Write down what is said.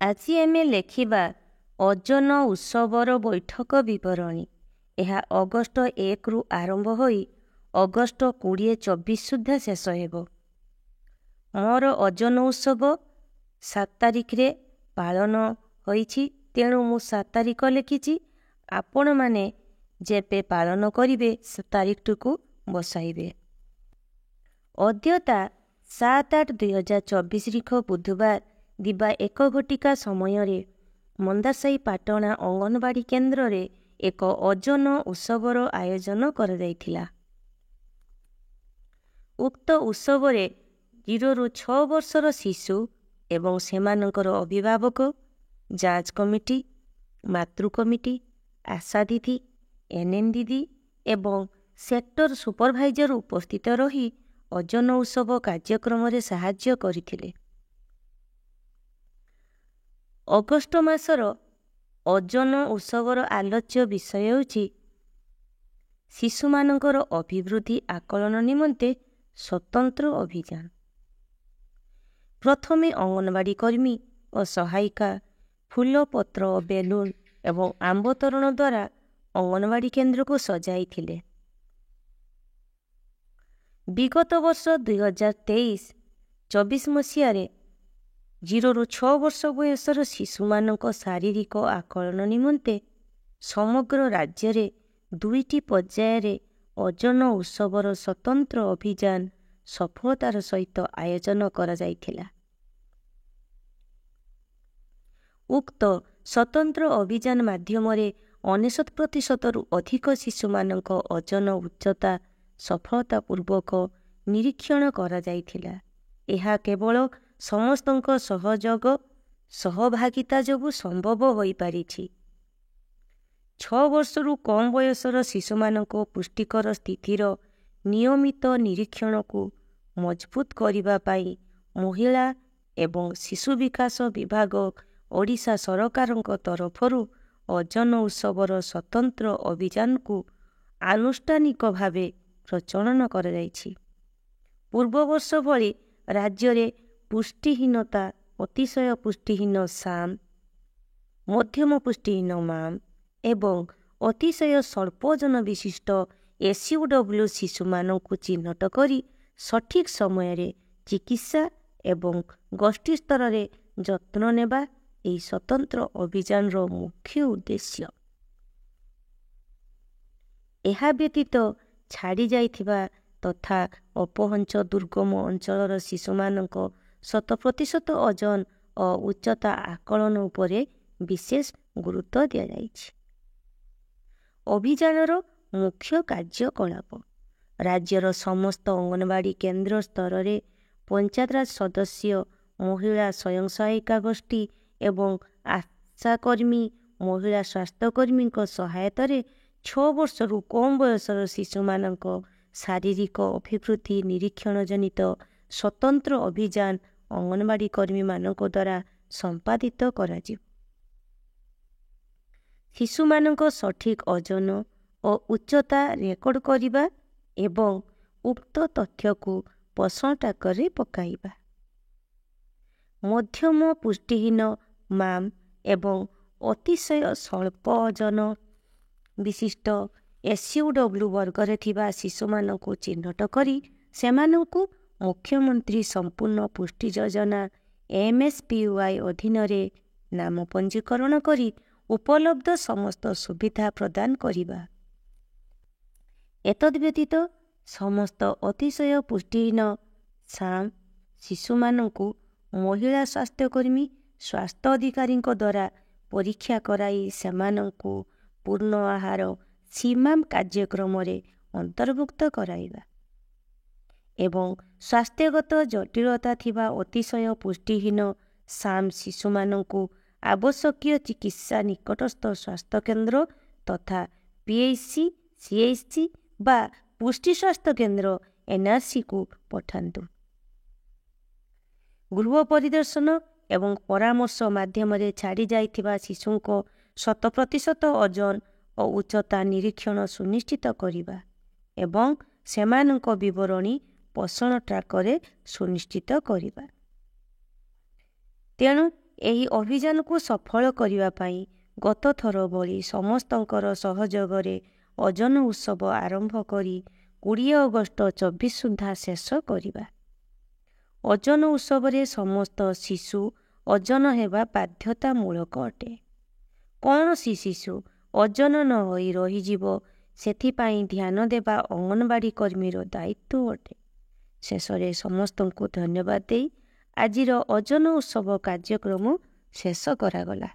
ଆଜି ଆମେ ଲେଖିବା ଓଜନ ଉତ୍ସବର ବୈଠକ ବିବରଣୀ। ଏହା ଅଗଷ୍ଟ 1ରୁ ଆରମ୍ଭ ହୋଇ ଅଗଷ୍ଟ 2024 ସୁଦ୍ଧା ଶେଷ ହେବ। ମୋର ଓଜନ ଉତ୍ସବ 7 ତାରିଖରେ ପାଳନ ହୋଇଛି, ତେଣୁ ମୁଁ 7 ତାରିଖ ଲେଖିଛି। ଆପଣମାନେ ଯେବେ ପାଳନ କରିବେ ସେ ତାରିଖଟିକୁ ବସାଇବେ। ଅଦ୍ୟତା 7/8/2024 ବୁଧବାର ଦିବା 1 ଘଟିକା ସମୟରେ ମନ୍ଦାସାହି ପାଟଣା ଅଙ୍ଗନବାଡ଼ି କେନ୍ଦ୍ରରେ ଏକ ଓଜନ ଉତ୍ସବର ଆୟୋଜନ କରାଯାଇଥିଲା। ଉକ୍ତ ଉତ୍ସବରେ 0ରୁ 6 ବର୍ଷର ଶିଶୁ ଏବଂ ସେମାନଙ୍କର ଅଭିଭାବକ, ଯାଞ୍ଚ କମିଟି, ମାତୃ କମିଟି, ଆଶା ଦିଦି, ଏନ୍ଏନ୍ ଦିଦି ଏବଂ ସେକ୍ଟର ସୁପରଭାଇଜର ଉପସ୍ଥିତ ରହି ଓଜନ ଉତ୍ସବ କାର୍ଯ୍ୟକ୍ରମରେ ସାହାଯ୍ୟ କରିଥିଲେ। ଅଗଷ୍ଟ ମାସର ଓଜନ ଉତ୍ସବର ଆଲୋଚ୍ୟ ବିଷୟ ହେଉଛି ଶିଶୁମାନଙ୍କର ଅଭିବୃଦ୍ଧି ଆକଳନ ନିମନ୍ତେ ସ୍ୱତନ୍ତ୍ର ଅଭିଯାନ। ପ୍ରଥମେ ଅଙ୍ଗନବାଡ଼ି କର୍ମୀ ଓ ସହାୟିକା ଫୁଲ, ପତ୍ର, ବେଲୁନ ଏବଂ ଆମ୍ବ ତୋରଣ ଦ୍ୱାରା ଅଙ୍ଗନବାଡ଼ି କେନ୍ଦ୍ରକୁ ସଜାଇଥିଲେ। ବିଗତ ବର୍ଷ 2023-24 ମସିହାରେ 0ରୁ 6 ବର୍ଷ ବୟସର ଶିଶୁମାନଙ୍କ ଶାରୀରିକ ଆକଳନ ନିମନ୍ତେ ସମଗ୍ର ରାଜ୍ୟରେ 2ଟି ପର୍ଯ୍ୟାୟରେ ଓଜନ ଉତ୍ସବର ସ୍ୱତନ୍ତ୍ର ଅଭିଯାନ ସଫଳତାର ସହିତ ଆୟୋଜନ କରାଯାଇଥିଲା। ଉକ୍ତ ସ୍ୱତନ୍ତ୍ର ଅଭିଯାନ ମାଧ୍ୟମରେ 99%ରୁ ଅଧିକ ଶିଶୁମାନଙ୍କ ଓଜନ ଉଚ୍ଚତା ସଫଳତାପୂର୍ବକ ନିରୀକ୍ଷଣ କରାଯାଇଥିଲା। ଏହା କେବଳ ସମସ୍ତଙ୍କ ସହଯୋଗ ସହଭାଗିତା ଯୋଗୁଁ ସମ୍ଭବ ହୋଇପାରିଛି। 6 ବର୍ଷରୁ କମ୍ ବୟସର ଶିଶୁମାନଙ୍କ ପୁଷ୍ଟିକର ସ୍ଥିତିର ନିୟମିତ ନିରୀକ୍ଷଣକୁ ମଜବୁତ କରିବା ପାଇଁ ମହିଳା ଏବଂ ଶିଶୁ ବିକାଶ ବିଭାଗ ଓଡ଼ିଶା ସରକାରଙ୍କ ତରଫରୁ ଓଜନ ଉତ୍ସବର ସ୍ୱତନ୍ତ୍ର ଅଭିଯାନକୁ ଆନୁଷ୍ଠାନିକ ଭାବେ ପ୍ରଚଳନ କରାଯାଇଛି। ପୂର୍ବ ବର୍ଷ ଭଳି ରାଜ୍ୟରେ ପୁଷ୍ଟିହୀନତା, ଅତିଶୟ ପୁଷ୍ଟିହୀନ ସାମ୍, ମଧ୍ୟମ ପୁଷ୍ଟିହୀନ ମାମ୍ ଏବଂ ଅତିଶୟ ସ୍ୱଳ୍ପ ଓଜନ ବିଶିଷ୍ଟ SUW ଶିଶୁମାନଙ୍କୁ ଚିହ୍ନଟ କରି ସଠିକ୍ ସମୟରେ ଚିକିତ୍ସା ଏବଂ ଗୋଷ୍ଠୀ ସ୍ତରରେ ଯତ୍ନ ନେବା ଏହି ସ୍ୱତନ୍ତ୍ର ଅଭିଯାନର ମୁଖ୍ୟ ଉଦ୍ଦେଶ୍ୟ। ଏହା ବ୍ୟତୀତ ଛାଡ଼ି ଯାଇଥିବା ତଥା ଅପହଞ୍ଚ ଦୁର୍ଗମ ଅଞ୍ଚଳର ଶିଶୁମାନଙ୍କ 100% ଓଜନ ଓ ଉଚ୍ଚତା ଆକଳନ ଉପରେ ବିଶେଷ ଗୁରୁତ୍ୱ ଦିଆଯାଇଛି। ଅଭିଯାନର ମୁଖ୍ୟ କାର୍ଯ୍ୟକଳାପ ରାଜ୍ୟର ସମସ୍ତ ଅଙ୍ଗନବାଡ଼ି କେନ୍ଦ୍ର ସ୍ତରରେ ପଞ୍ଚାୟତରାଜ ସଦସ୍ୟ, ମହିଳା ସ୍ୱୟଂ ସହାୟିକା ଗୋଷ୍ଠୀ ଏବଂ ଆଶାକର୍ମୀ, ମହିଳା ସ୍ୱାସ୍ଥ୍ୟକର୍ମୀଙ୍କ ସହାୟତାରେ 6 ବର୍ଷରୁ କମ୍ ବୟସର ଶିଶୁମାନଙ୍କ ଶାରୀରିକ ଅଭିବୃଦ୍ଧି ନିରୀକ୍ଷଣ ଜନିତ ସ୍ୱତନ୍ତ୍ର ଅଭିଯାନ ଅଙ୍ଗନବାଡ଼ି କର୍ମୀମାନଙ୍କ ଦ୍ୱାରା ସମ୍ପାଦିତ କରାଯିବ। ଶିଶୁମାନଙ୍କ ସଠିକ୍ ଓଜନ ଓ ଉଚ୍ଚତା ରେକର୍ଡ କରିବା ଏବଂ ଉକ୍ତ ତଥ୍ୟକୁ ପୋଷଣ ଟ୍ରାକରରେ ପକାଇବା। ମଧ୍ୟମ ପୁଷ୍ଟିହୀନ ମାମ୍ ଏବଂ ଅତିଶୟ ସ୍ୱଳ୍ପ ଓଜନ ବିଶିଷ୍ଟ SUW ବର୍ଗରେ ଥିବା ଶିଶୁମାନଙ୍କୁ ଚିହ୍ନଟ କରି ସେମାନଙ୍କୁ ମୁଖ୍ୟମନ୍ତ୍ରୀ ସମ୍ପୂର୍ଣ୍ଣ ପୁଷ୍ଟି ଯୋଜନା MSPY ଅଧୀନରେ ନାମ ପଞ୍ଜୀକରଣ କରି ଉପଲବ୍ଧ ସମସ୍ତ ସୁବିଧା ପ୍ରଦାନ କରିବା। ଏତଦ୍‌ବ୍ୟତୀତ ସମସ୍ତ ଅତିଶୟ ପୁଷ୍ଟିହୀନ ସାମ୍ ଶିଶୁମାନଙ୍କୁ ମହିଳା ସ୍ୱାସ୍ଥ୍ୟକର୍ମୀ, ସ୍ୱାସ୍ଥ୍ୟ ଅଧିକାରୀଙ୍କ ଦ୍ୱାରା ପରୀକ୍ଷା କରାଇ ସେମାନଙ୍କୁ ପୂର୍ଣ୍ଣ ଆହାର CMAM କାର୍ଯ୍ୟକ୍ରମରେ ଅନ୍ତର୍ଭୁକ୍ତ କରାଇବା ଏବଂ ସ୍ୱାସ୍ଥ୍ୟଗତ ଜଟିଳତା ଥିବା ଅତିଶୟ ପୁଷ୍ଟିହୀନ ସାମ୍ ଶିଶୁମାନଙ୍କୁ ଆବଶ୍ୟକୀୟ ଚିକିତ୍ସା ନିକଟସ୍ଥ ସ୍ୱାସ୍ଥ୍ୟକେନ୍ଦ୍ର ତଥା PHC, CHC ବା ପୁଷ୍ଟି ସ୍ୱାସ୍ଥ୍ୟ କେନ୍ଦ୍ର NRCକୁ ପଠାନ୍ତୁ। ଗୃହ ପରିଦର୍ଶନ ଏବଂ ପରାମର୍ଶ ମାଧ୍ୟମରେ ଛାଡ଼ି ଯାଇଥିବା ଶିଶୁଙ୍କ 100% ଓଜନ ଓ ଉଚ୍ଚତା ନିରୀକ୍ଷଣ ସୁନିଶ୍ଚିତ କରିବା ଏବଂ ସେମାନଙ୍କ ବିବରଣୀ ପୋଷଣ ଟ୍ରାକରେ ସୁନିଶ୍ଚିତ କରିବା। ତେଣୁ ଏହି ଅଭିଯାନକୁ ସଫଳ କରିବା ପାଇଁ ଗତଥର ଭଳି ସମସ୍ତଙ୍କର ସହଯୋଗରେ ଓଜନ ଉତ୍ସବ ଆରମ୍ଭ କରି 20 ଅଗଷ୍ଟ 24 ସୁଦ୍ଧା ଶେଷ କରିବା। ଓଜନ ଉତ୍ସବରେ ସମସ୍ତ ଶିଶୁ ଓଜନ ହେବା ବାଧ୍ୟତାମୂଳକ ଅଟେ। କୌଣସି ଶିଶୁ ଓଜନ ନ ହୋଇ ରହିଯିବ ସେଥିପାଇଁ ଧ୍ୟାନ ଦେବା ଅଙ୍ଗନବାଡ଼ି କର୍ମୀର ଦାୟିତ୍ୱ ଅଟେ। ଶେଷରେ ସମସ୍ତଙ୍କୁ ଧନ୍ୟବାଦ ଦେଇ ଆଜିର ଓଜନ ଉତ୍ସବ କାର୍ଯ୍ୟକ୍ରମ ଶେଷ କରାଗଲା।